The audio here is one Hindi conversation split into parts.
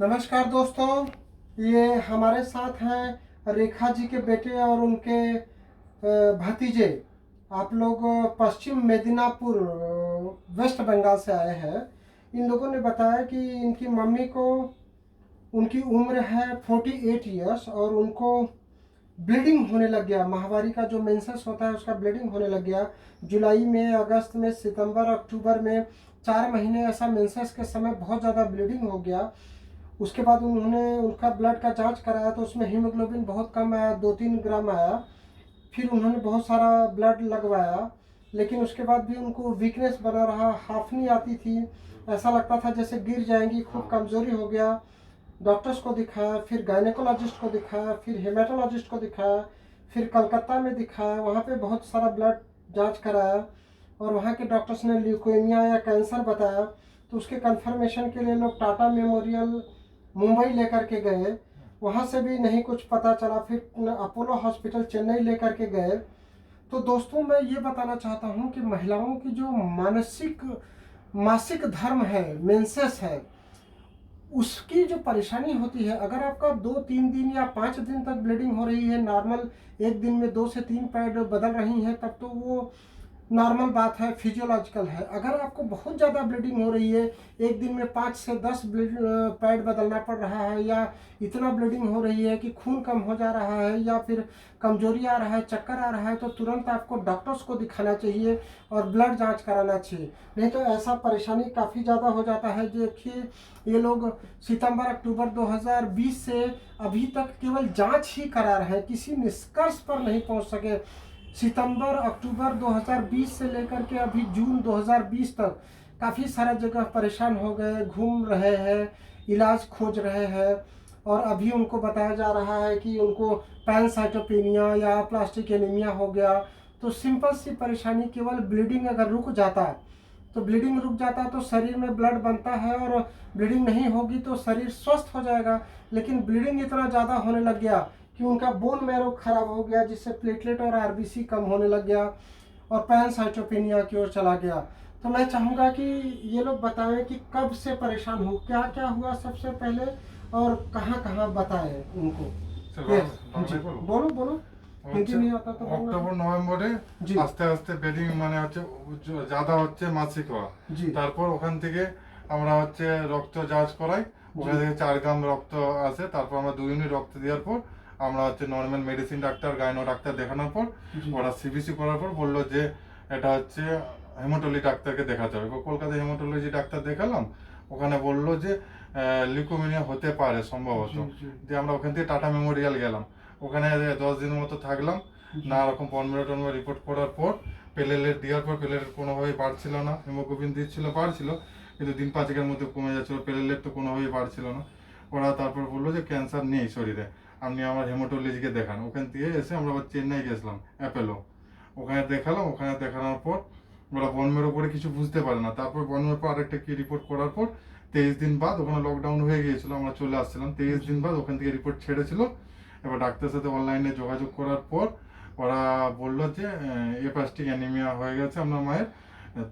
नमस्कार दोस्तों, ये हमारे साथ हैं रेखा जी के बेटे और उनके भतीजे। आप लोग पश्चिम मेदिनीपुर वेस्ट बंगाल से आए हैं। इन लोगों ने बताया कि इनकी मम्मी को, उनकी उम्र है 48 इयर्स और उनको ब्लीडिंग होने लग गया। माहवारी का जो मेंसेस होता है उसका ब्लीडिंग होने लग गया। जुलाई में, अगस्त में, सितंबर, अक्टूबर में 4 महीने ऐसा मेंसेस के समय बहुत ज़्यादा ब्लीडिंग हो गया। उसके बाद उन्होंने उनका ब्लड का जांच कराया तो उसमें हीमोग्लोबिन बहुत कम आया, 2-3 ग्राम आया। फिर उन्होंने बहुत सारा ब्लड लगवाया, लेकिन उसके बाद भी उनको वीकनेस बना रहा, हाफनी आती थी, ऐसा लगता था जैसे गिर जाएंगी, खूब कमज़ोरी हो गया। डॉक्टर्स को दिखाया, फिर गायनेकोलॉजिस्ट को दिखाया, फिर हेमाटोलॉजिस्ट को दिखाया, फिर कलकत्ता में दिखाया। वहाँ पे बहुत सारा ब्लड जांच कराया और वहाँ के डॉक्टर्स ने ल्यूकेमिया या कैंसर बताया। तो उसके कंफर्मेशन के लिए लोग टाटा मेमोरियल मुंबई लेकर के गए, वहाँ से भी नहीं कुछ पता चला। फिर अपोलो हॉस्पिटल चेन्नई लेकर के गए। तो दोस्तों, मैं ये बताना चाहता हूँ कि महिलाओं की जो मासिक धर्म है, मेंसेस है, उसकी जो परेशानी होती है, अगर आपका 2-3 दिन या 5 दिन तक ब्लीडिंग हो रही है, नॉर्मल एक दिन में 2 से 3 पैड बदल रही हैं, तब तो वो नॉर्मल बात है, फिजियोलॉजिकल है। अगर आपको बहुत ज़्यादा ब्लीडिंग हो रही है, एक दिन में 5 से 10 पैड बदलना पड़ रहा है, या इतना ब्लीडिंग हो रही है कि खून कम हो जा रहा है, या फिर कमजोरी आ रहा है, चक्कर आ रहा है, तो तुरंत आपको डॉक्टर्स को दिखाना चाहिए और ब्लड जांच कराना चाहिए। नहीं तो ऐसा परेशानी काफ़ी ज़्यादा हो जाता है। देखिए, ये लोग सितंबर अक्टूबर 2020 से अभी तक केवल जांच ही करा रहे हैं, किसी निष्कर्ष पर नहीं पहुंच सके। सितंबर अक्टूबर 2020 से लेकर के अभी जून 2020 तक काफ़ी सारा जगह परेशान हो गए, घूम रहे हैं, इलाज खोज रहे हैं। और अभी उनको बताया जा रहा है कि उनको पैनसाइटोपेनिया या प्लास्टिक एनीमिया हो गया। तो सिंपल सी परेशानी, केवल ब्लीडिंग अगर रुक जाता तो ब्लीडिंग रुक जाता तो शरीर में ब्लड बनता है, और ब्लीडिंग नहीं होगी तो शरीर स्वस्थ हो जाएगा। लेकिन ब्लीडिंग इतना ज़्यादा होने लग गया कि उनका बोन मैरो खराब हो गया, जिससे प्लेटलेट और आरबीसी कम होने लग गया और पैनसाइटोपेनिया की ओर चला गया। तो मैं चाहूँगा कि ये लोग बताएं कि कब से परेशान हो, क्या क्या हुआ सबसे पहले, और कहाँ कहाँ बताएं उनको। जी, बोलो बोलो। हिंदी नहीं आता तो অক্টোবর নভেম্বরে জি আস্তে আস্তে ব্লিডিং মানে হচ্ছে জাদা হচ্ছে মাসিক হওয়া। জি তারপর ওখান থেকে আমরা হচ্ছে রক্ত যাঞ্চ করাই, ওখান থেকে 4 গ্রাম রক্ত আসে। তারপর আমরা 2 ইউনিট রক্ত দেওয়ার পর আমরা হচ্ছে normal medicine doctor, gynae doctor দেখানোর পর জি ওরা সিবিসি করার পর বললো যে এটা হচ্ছে হেমাটোলজি ডাক্তারকে দেখাতে হবে। কলকাতায় হেমাটোলজি ডাক্তার দেখালাম, ওখানে বললো যে লিউকোমিনিয়া হতে পারে সম্ভবত। জি জি দিয়ে আমরা ওখান থেকে টাটা মেমোরিয়াল গেলাম, ওখানে 10 দিনের মতো থাকলাম। না রকম পনেরো টনমে রিপোর্ট করার পর প্লেটলেট দেওয়ার পর প্লেটলেট কোনোভাবেই বাড়ছিল না। হিমোগ্লোবিন দিচ্ছিল, বাড়ছিল, কিন্তু দিন 5 মধ্যে কমে যাচ্ছিল। প্লেটলেট তো কোনোভাবেই বাড়ছিল না। ওরা তারপর বললো যে ক্যান্সার নেই শরীরে, আপনি আমার হেমাটোলজিকে দেখান। ওখান থেকে এসে আমরা আবার চেন্নাই গেছিলাম, অ্যাপেলো, ওখানে দেখালাম। ওখানে দেখানোর পর ওরা বনমের উপরে কিছু বুঝতে পারে না। তারপর বনমের পর আরেকটা কি রিপোর্ট করার পর 23 দিন বাদ, ওখানে লকডাউন হয়ে গিয়েছিল, আমরা চলে আসছিলাম। 23 দিন বাদ ওখান থেকে রিপোর্ট ছেড়েছিল। এবার ডাক্তারের সাথে অনলাইনে যোগাযোগ করার পর ওরা বললো যে এপাস্টিক অ্যানিমিয়া হয়ে গেছে আপনার মায়ের।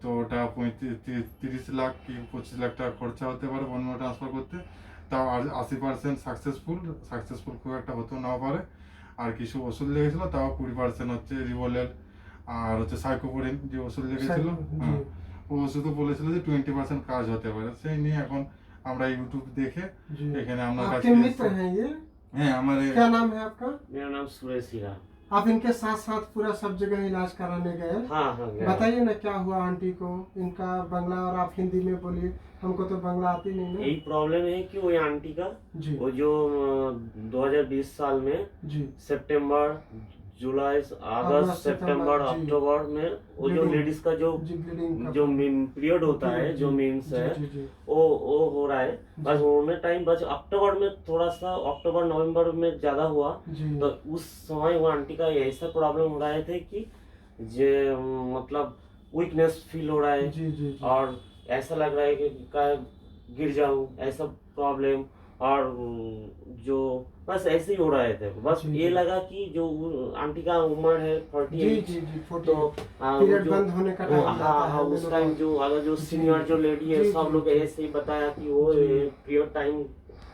তো ওটা 30 লাখ কি 25 লাখ টাকা খরচা হতে পারে বনমেরু ট্রান্সফার করতে। তাও 80% সাকসেসফুল খুব একটা হতেও নাও পারে। আর কিছু ওষুধ লেগেছিলো, তাও 20% হচ্ছে রিভোলেল আর হচ্ছে সাইকোপোরিন যে ওষুধ লেগেছিল। হ্যাঁ, ও ওষুধও বলেছিল যে 20% কাজ হতে পারে। সেই নিয়ে এখন আমরা ইউটিউব দেখে এখানে আপনার কাছে आपके मित्र हैं ये? হ্যাঁ हमारे। क्या नाम है आपका? मेरा नाम सुरेश हीरा। आप इनके साथ साथ पूरा सब जगह इलाज कराने गए? हाँ हाँ गया। बताइए ना क्या हुआ आंटी को, इनका बंगला, और आप हिंदी में बोलिए, हमको तो बंगला आती नहीं ना। यही प्रॉब्लम है कि वो आंटी का जी वो जो 2020 साल में जी सितंबर, जुलाई, अगस्त, सितंबर, जी। अक्टूबर में वो जो Bleeding। लेडीज का जो जी ब्लीडिंग का जो पीरियड होता है, जी, जो मीन्स जी है, जी जी वो हो रहा है। बस होने टाइम बस अक्टूबर में थोड़ा सा, अक्टूबर नवंबर में ज्यादा हुआ। जी तो उस समय वो आंटी का ऐसा प्रॉब्लम हो रहा थे कि जे मतलब वीकनेस फील हो रहा है, जी जी जी और ऐसा लग रहा है कि क्या गिर जाऊं, ऐसा प्रॉब्लम। और जो बस ऐसे ही हो रहे थे। बस जी, ये जी। लगा कि जो आंटी का उम्र है 48, जी जी 40 तो पीरियड जो बंद होने का टाइम हाँ जाता है हाँ उस मेनोपॉज। टाइम जो अगर जो जी, सीनियर जो लेडी है जी, सब जी, लोग जी। ऐसे ही बताया कि वो जी। पीरियड टाइम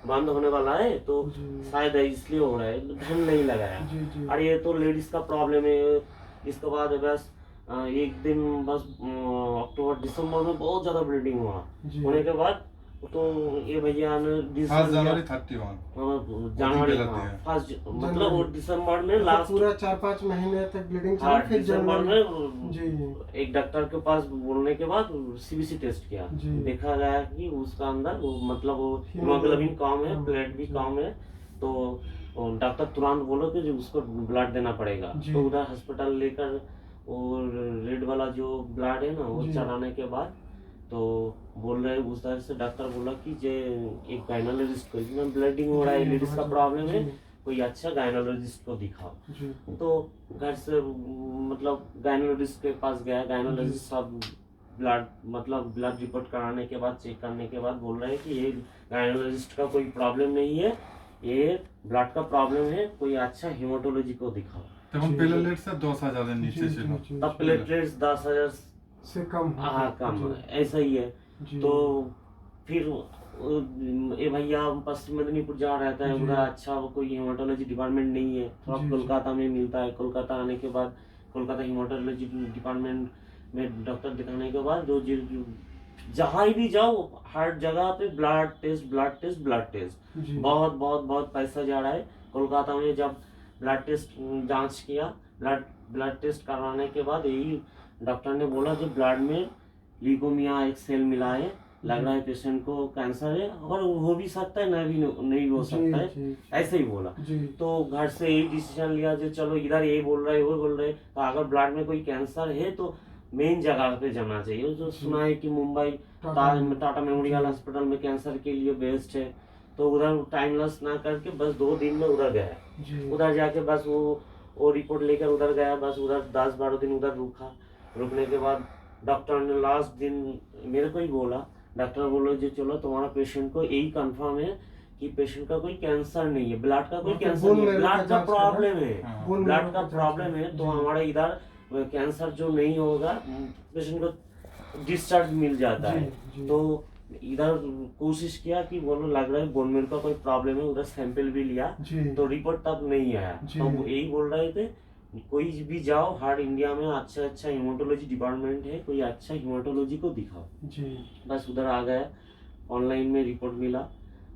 बंद होने वाला है, तो जी शायद इसलिए हो रहा है, ध्यान नहीं लगाया। जी जी और ये तो लेडीज का प्रॉब्लम है। इसके बाद बस एक दिन बस अक्टूबर दिसंबर में बहुत ज्यादा ब्लीडिंग हुआ। जी होने के बाद तो ये भैया ने फर्स्ट डिसीजन लिया। जनवरी 31 जनवरी, गलत हाँ है। फर्स्ट, मतलब वो दिसंबर में मतलब लास्ट, पूरा 4-5 महीने तक ब्लीडिंग हाँ चली, फिर दिसंबर जनवरी। में जी एक डॉक्टर के पास बोलने के बाद सीबीसी टेस्ट किया। जी। देखा गया कि उसका अंदर वो मतलब वो हीमोग्लोबिन हीमोग्लोबिन कम है, ब्लड भी जी। कम है। तो डॉक्टर तुरंत बोलो कि जो उसको ब्लड देना पड़ेगा। जी। तो उधर अस्पताल लेकर और रेड वाला जो ब्लड है ना वो जी। चढ़ाने के बाद तो बोल रहे उस तरह से डॉक्टर बोला कि जे एक गायनोलॉजिस्ट को, इसमें ब्लडिंग हो रहा है, जी, लेडीज का जी, प्रॉब्लम है, जी। कोई अच्छा गायनोलॉजिस्ट को दिखाओ। जी तो घर से मतलब गायनोलॉजिस्ट के पास गया। गायनोलॉजिस्ट सब ब्लड मतलब ब्लड रिपोर्ट कराने के बाद, चेक करने के बाद बोल रहे हैं कि ये गायनोलॉजिस्ट का कोई प्रॉब्लम नहीं है, ये ब्लड का प्रॉब्लम है, कोई अच्छा हेमाटोलॉजी को दिखाओ। তখন जी। প্লেটলেট স্যার 10,000 এর जी নিচে जी ছিল। जी तब प्लेटलेट्स 10,000 से कम हो हाँ गया। कम, जी ऐसा ही है। जी तो फिर ये भैया पश्चिम मेदिनीपुर जा रहता है, जी। उधर अच्छा वो कोई हेमाटोलॉजी डिपार्टमेंट नहीं है, थोड़ा जी, जी। कोलकाता में मिलता है। कोलकाता आने के बाद कोलकाता हेमाटोलॉजी डिपार्टमेंट में डॉक्टर दिखाने के बाद जहाँ भी जाओ हर जगह पे blood test blood test blood test, जी बहुत बहुत बहुत पैसा जा रहा है। कोलकाता में जब ब्लड टेस्ट जांच किया, ब्लड टेस्ट करवाने के बाद यही डॉक्टर ने बोला कि ब्लड में लीकोमिया एक सेल मिला है, लग रहा है पेशेंट को कैंसर है, और हो भी सकता है नहीं हो जी सकता है, जी ऐसे ही बोला। जी तो घर से यही डिसीजन लिया जो चलो इधर ये बोल रहे वो बोल रहे, तो अगर ब्लड में कोई कैंसर है तो मेन जगह पे जाना चाहिए। जो सुना है कि मुंबई टाटा मेमोरियल हॉस्पिटल में कैंसर के लिए बेस्ट है, तो उधर टाइम लॉस ना करके बस 2 दिन में उधर गया। जी उधर जाके बस वो रिपोर्ट लेकर उधर गया, बस उधर 10-12 दिन उधर रुकने के बाद डॉक्टर ने लास्ट दिन मेरे को ही बोला, डॉक्टर बोलो जो चलो तुम्हारा पेशेंट को यही कंफर्म है कि पेशेंट का कोई कैंसर नहीं है, ब्लड का कोई मतलब कैंसर बोन नहीं है, मैरो का ब्लड का जांच प्रॉब्लम करा। है, हाँ। बोन ब्लड मैरो का का जांच प्रॉब्लम करा। है। तो जी। हमारे इधर कैंसर जो नहीं होगा पेशेंट को डिस्चार्ज मिल जाता जी, है। जी। तो इधर कोशिश किया कि बोलो लग रहा है बोन मैरो का कोई प्रॉब्लम है, उधर सैंपल भी लिया, जी तो रिपोर्ट तब नहीं आया। जी। तो यही बोल रहे थे कोई भी जाओ हर इंडिया में अच्छा अच्छा हेमाटोलॉजी डिपार्टमेंट है, कोई अच्छा हेमाटोलॉजी को दिखाओ। जी बस उधर आ गया, ऑनलाइन में रिपोर्ट मिला,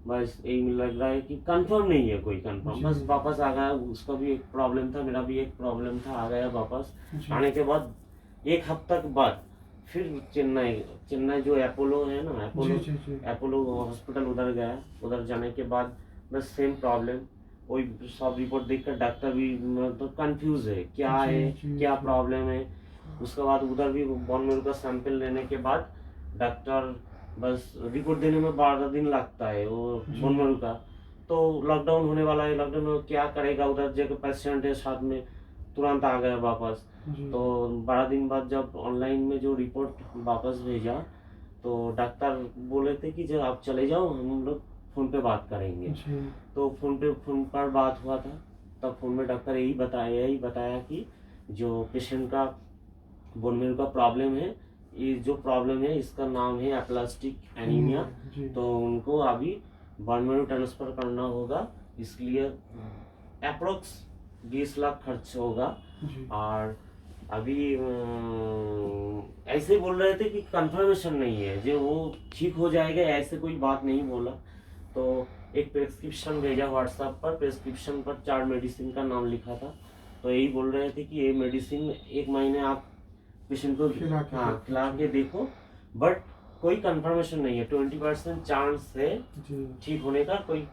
बस यही लग रहा है कि कंफर्म नहीं है कोई कंफर्म। जी। बस वापस आ गया, उसका भी एक प्रॉब्लम था, मेरा भी एक प्रॉब्लम था, आ गया वापस। जी। आने के बाद एक हफ्ता के बाद फिर चेन्नई जो अपोलो है ना, जी जी जी अपोलो हॉस्पिटल उधर गया। उधर जाने के बाद बस सेम प्रॉब्लम, वही सब रिपोर्ट देखकर डॉक्टर भी मतलब कंफ्यूज है क्या जी, है, जी, क्या जी। प्रॉब्लम है। उसके बाद उधर भी बोन मैरो का सैंपल लेने के बाद डॉक्टर बस रिपोर्ट देने में 12 दिन लगता है वो जी। बोन मैरो का। तो लॉकडाउन होने वाला है, लॉकडाउन में क्या करेगा, उधर जगह पेशेंट है साथ में, तुरंत आ गया वापस। जी तो 12 दिन बाद जब ऑनलाइन में जो रिपोर्ट वापस भेजा, तो डॉक्टर बोले थे कि जब आप चले जाओ हम लोग फोन पे बात करेंगे। जी तो फोन पर बात हुआ था, तब फोन में डॉक्टर यही बताया कि जो पेशेंट का बोन मैरो का प्रॉब्लम है, ये जो प्रॉब्लम है इसका नाम है एप्लास्टिक एनीमिया। जी तो उनको अभी बोन मैरो ट्रांसफर करना होगा, इसलिए अप्रोक्स 20 लाख खर्च होगा। जी और अभी ऐसे बोल रहे थे कि कंफर्मेशन नहीं है जो वो ठीक हो जाएगा, ऐसे कोई बात नहीं बोला। तो एक प्रेस्क्रिप्शन भेजा व्हाट्सएप पर, प्रेस्क्रिप्शन पर 4 मेडिसिन का नाम लिखा था। तो यही बोल रहे थे कि ये मेडिसिन 1 महीने आप पेशेंट को खिला के देखो, बट कोई कंफर्मेशन नहीं है, 20% चांस है जी ठीक होने का, कोई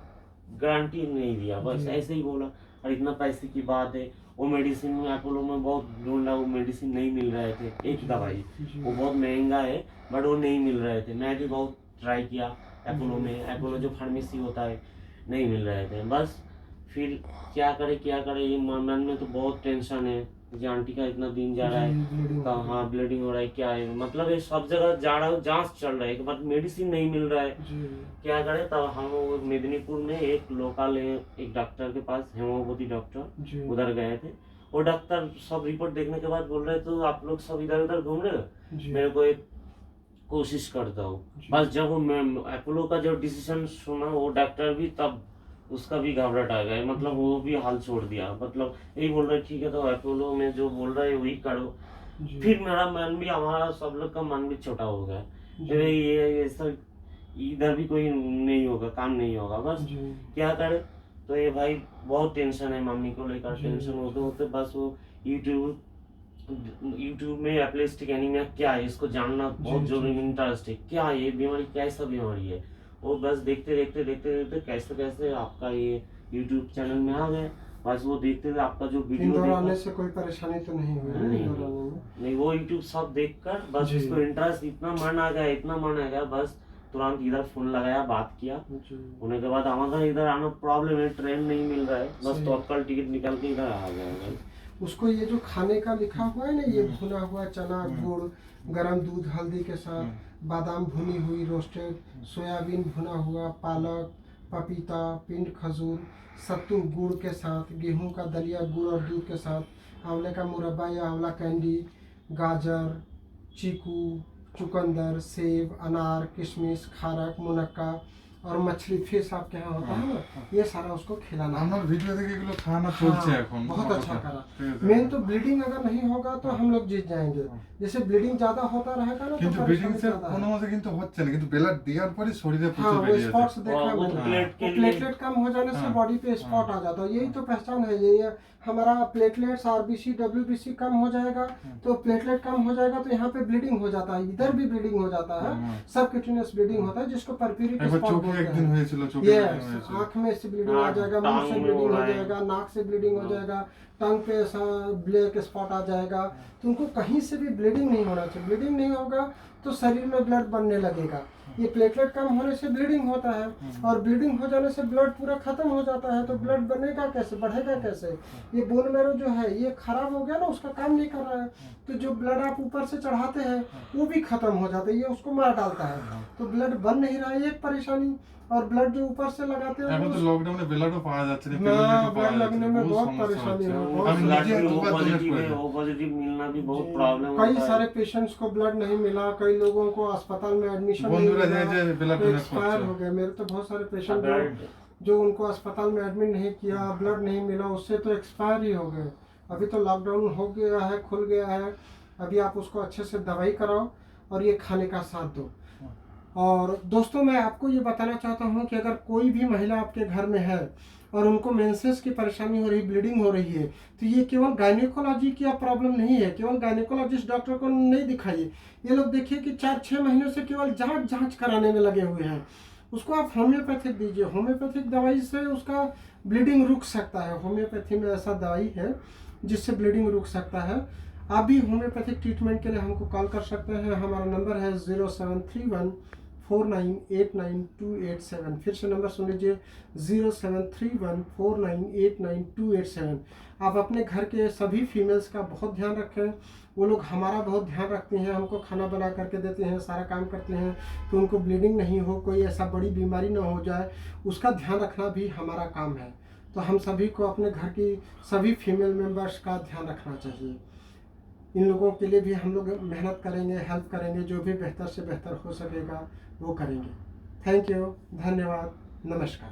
गारंटी नहीं दिया, बस जी। ऐसे ही बोला। और इतना पैसे की बात है, वो मेडिसिन में अपोलो में बहुत ढूंढा, वो मेडिसिन नहीं मिल रहे थे, एक जी, दवाई जी। वो बहुत महंगा है, बट वो नहीं मिल रहे थे। मैं भी बहुत ट्राई किया अपोलो जी, में, अपोलो जी। जो फार्मेसी होता है, नहीं मिल रहे थे। बस फिर क्या करे ये मन में तो बहुत टेंशन है कि आंटी का इतना दिन जा रहा है, जी, bleeding हो कहाँ ब्लीडिंग हो रहा है, क्या है, मतलब ये सब जगह जा रहा हूँ, जांच चल रहा है, बट मेडिसिन नहीं मिल रहा है, जी क्या करें। तब हम वो मेदिनीपुर में एक लोकल एक डॉक्टर के पास, हेमोपैथी डॉक्टर, जी उधर गए थे। वो डॉक्टर सब रिपोर्ट देखने के बाद बोल रहे तो आप लोग सब इधर उधर घूम रहे हो, जी मेरे को एक कोशिश करता हूँ। जी। बस जब मैं अपोलो का जो डिसीजन सुना वो डॉक्टर भी तब उसका भी घबराहट आ गया, मतलब वो भी हाल छोड़ दिया, मतलब यही बोल रहे ठीक है तो अपोलो में जो बोल रहा है वही करो। जी। फिर मेरा मन भी, हमारा सब लोग का मन भी छोटा हो गया, जी। अरे ये सब इधर भी कोई नहीं होगा, काम नहीं होगा, बस जी। क्या करे। तो ये भाई बहुत टेंशन है मम्मी को लेकर, जी। टेंशन होते होते बस वो यूट्यूब में एप्लेस्टिक एनीमिया क्या है इसको जानना बहुत जी, जरूरी, जी। इंटरेस्ट है क्या है ये बीमारी, कैसा बीमारी है। वो बस देखते देखते देखते देखते कैसे कैसे आपका ये यूट्यूब चैनल में आ गए, बस वो देखते थे आपका जो वीडियो इंदौर देखा। आने से कोई परेशानी तो नहीं हुई है नहीं इंदौर आने में? नहीं, वो यूट्यूब सब देखकर बस जी। उसको इंटरेस्ट इतना मन आ गया, इतना मन आ गया, बस तुरंत इधर फोन लगाया, बात किया। जी। होने के बाद हमारा इधर आना प्रॉब्लम है, ट्रेन नहीं मिल रहा है, बस सही। तत्काल टिकट निकाल के इधर आ गया भाई। उसको ये जो खाने का लिखा हुआ है ना, ये भुना हुआ चना, गुड़, गरम दूध हल्दी के साथ, बादाम भुनी हुई रोस्टेड, सोयाबीन भुना हुआ, पालक, पपीता, पिंड खजूर, सत्तू गुड़ के साथ, गेहूं का दलिया गुड़ और दूध के साथ, आंवले का मुरब्बा या आंवला कैंडी, गाजर, चीकू, चुकंदर, सेब, अनार, किशमिश, खारक, मुनक्का और मछली फिश आपके यहाँ होता है ना, ये सारा उसको खिलाना है। আমার ভিডিও দেখে এগুলো খাওয়ানো চলছে हाँ, এখন बहुत अच्छा करा। ঠিক আছে। मेन तो ब्लीडिंग अगर नहीं होगा तो हम लोग जीत जाएंगे। जैसे ब्लीडिंग ज्यादा होता रहेगा ना तो কিন্তু ব্লিডিং परेशानी স্যার ज्यादा কোনো है। মতে কিন্তু হচ্ছে না, কিন্তু ব্লাড দেওয়ার পরে শরীরে हाँ, প্রচুর वो বেরিয়ে स्पॉट्स যাচ্ছে। देखा वो मैंने। प्लेट के वो लिए प्लेटलेट कम हो जाने से हाँ, बॉडी पे स्पॉट आ जाता है, यही तो पहचान है। ये हमारा प्लेटलेट्स आरबीसी डब्ल्यूबीसी कम हो जाएगा तो प्लेटलेट कम हो जाएगा तो यहाँ पे ब्लीडिंग हो जाता है, इधर भी ब्लीडिंग हो जाता है, सब क्यूटिनियस ब्लीडिंग होता है जिसको परफ्यूरिक একবার स्पॉट চোখে बोलते একদিন हैं। হয়েছিল, চোখে यस, একদিন হয়েছিল। आंख में से ब्लीडिंग आ हाँ, जाएगा, मुंह से टांग में ब्लीडिंग हो हो रहा है। जाएगा, नाक से ब्लीडिंग हो जाएगा, टंग पे ऐसा ब्लैक स्पॉट आ जाएगा। तो उनको कहीं से भी ब्लीडिंग नहीं होना चाहिए। ब्लीडिंग नहीं होगा तो शरीर में ब्लड बनने लगेगा। ये प्लेटलेट कम होने से ब्लीडिंग होता है और ब्लीडिंग हो जाने से ब्लड पूरा खत्म हो जाता है, तो ब्लड बनेगा कैसे, बढ़ेगा कैसे। ये बोन मैरो जो है ये खराब हो गया ना, उसका काम नहीं कर रहा है, तो जो ब्लड आप ऊपर से चढ़ाते हैं वो भी खत्म हो जाता है, ये उसको मार डालता है। तो ब्लड बन नहीं रहा है एक परेशानी, और ब्लड जो ऊपर से लगाते हैं এখন তো वो লকডাউনে ব্লাডও পাওয়া যাচ্ছে না, না, প্লেটলেটও পাওয়া blood যাচ্ছে लगने না, में বহুত बहुत সমস্যা परेशानी হচ্ছে। है, वो बहुत আমি ब्लड নিজে में ओ দুবার ডোনেট पॉजिटिव है, করেছি। ओ पॉजिटिव मिलना भी बहुत जी, प्रॉब्लम कई होता सारे है। पेशेंट्स को ब्लड नहीं मिला, कई लोगों को अस्पताल में एडमिशन नहीं বন্ধুরা যে मिला, যে ব্লাড ডোনেট एक्सपायर করছে, हो गए। मेरे तो बहुत सारे पेशेंट ब्लड जो उनको अस्पताल में एडमिट नहीं किया, ब्लड नहीं मिला, उससे तो एक्सपायर ही हो गए। अभी तो लॉकडाउन हो गया है, खुल गया है, अभी आप उसको अच्छे से दवाई कराओ और ये खाने का साथ दो। और दोस्तों मैं आपको ये बताना चाहता हूँ कि अगर कोई भी महिला आपके घर में है और उनको मेंसेस की परेशानी हो रही, ब्लीडिंग हो रही है, तो ये केवल गायनेकोलॉजी की प्रॉब्लम नहीं है, केवल गायनेकोलॉजिस्ट डॉक्टर को नहीं दिखाइए। ये लोग देखिए कि 4-6 महीनों से केवल जांच कराने में लगे हुए हैं। उसको आप होम्योपैथिक दीजिए, होम्योपैथिक दवाई से उसका ब्लीडिंग रुक सकता है। होम्योपैथी में ऐसा दवाई है जिससे ब्लीडिंग रुक सकता है। आप भी होम्योपैथिक ट्रीटमेंट के लिए हमको कॉल कर सकते हैं। हमारा नंबर है 07314989 फिर से नंबर सुन लीजिए 07314989 आप अपने घर के सभी फीमेल्स का बहुत ध्यान रखें। वो लोग हमारा बहुत ध्यान रखती हैं, हमको खाना बना करके देते हैं, सारा काम करते हैं, तो उनको ब्लीडिंग नहीं हो, कोई ऐसा बड़ी बीमारी ना हो जाए, उसका ध्यान रखना भी हमारा काम है। तो हम सभी को अपने घर की सभी फीमेल मेंबर्स का ध्यान रखना चाहिए। इन लोगों के लिए भी हम लोग मेहनत करेंगे, हेल्प करेंगे, जो भी बेहतर से बेहतर हो सकेगा वो करेंगे। थैंक यू, धन्यवाद, नमस्कार।